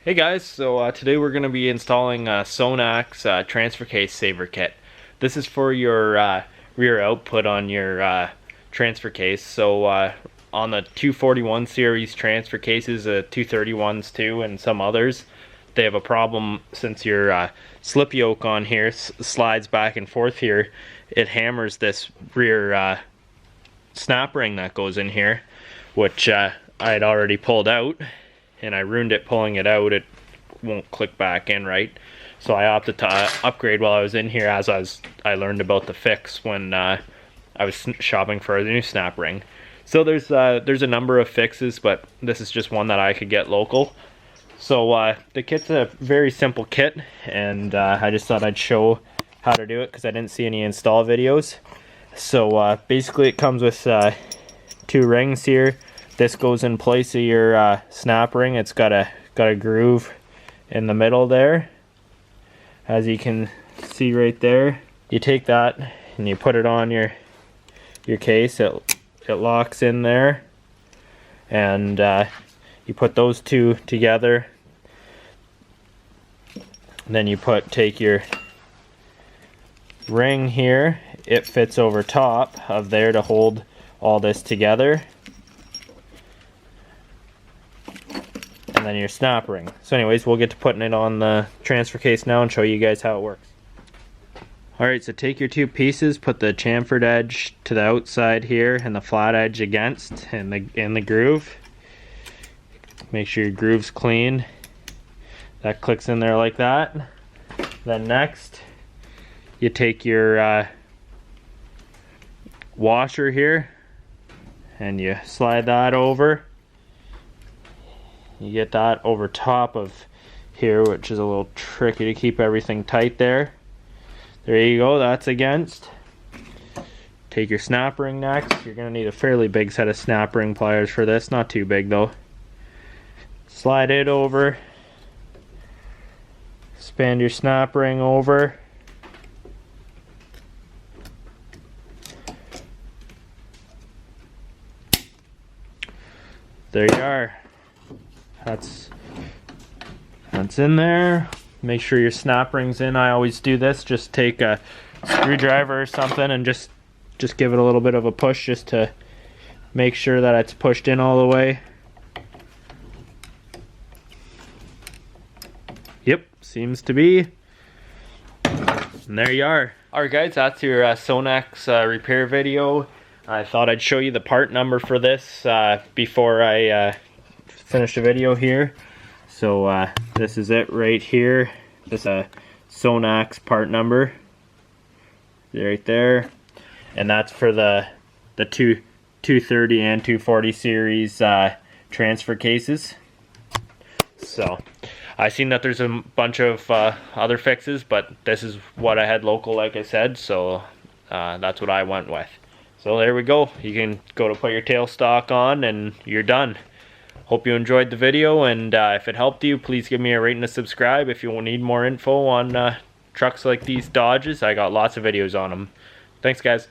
Hey guys, so today we're going to be installing Sonac's transfer case saver kit. This is for your rear output on your transfer case. So on the 241 series transfer cases, 231s too, and some others, they have a problem since your slip yoke on here slides back and forth here. It hammers this rear snap ring that goes in here, which I had already pulled out. And I ruined it pulling it out. It won't click back in right, so I opted to upgrade while I was in here, as I learned about the fix when I was shopping for a new snap ring. So there's a number of fixes, but this is just one that I could get local. So the kit's a very simple kit, and I just thought I'd show how to do it because I didn't see any install videos. So basically it comes with two rings here. This goes in place of your snap ring. It's got a groove in the middle there, as you can see right there. You take that and you put it on your case. It locks in there, and you put those two together. And then you take your ring here. It fits over top of there to hold all this together. And then your snap ring. So anyways, we'll get to putting it on the transfer case now and show you guys how it works. Alright, so take your two pieces, put the chamfered edge to the outside here and the flat edge against in the groove. Make sure your groove's clean. That clicks in there like that. Then next, you take your washer here and you slide that over. You get that over top of here, which is a little tricky to keep everything tight there. There you go, that's against. Take your snap ring next. You're going to need a fairly big set of snap ring pliers for this, not too big though. Slide it over. Expand your snap ring over. There you are. That's in there. Make sure your snap ring's in. I always do this. Just take a screwdriver or something and just give it a little bit of a push just to make sure that it's pushed in all the way. Yep, seems to be. And there you are. Alright guys, that's your Sonac's repair video. I thought I'd show you the part number for this before I finish the video here. So this is it right here. This is a Sonac's part number right there, and that's for the 230 and 240 series transfer cases. So I seen that there's a bunch of other fixes, but this is what I had local, like I said, so that's what I went with. So there we go. You can go to put your tailstock on and you're done. Hope you enjoyed the video, and if it helped you, please give me a rate and a subscribe. If you need more info on trucks like these Dodges, I got lots of videos on them. Thanks guys.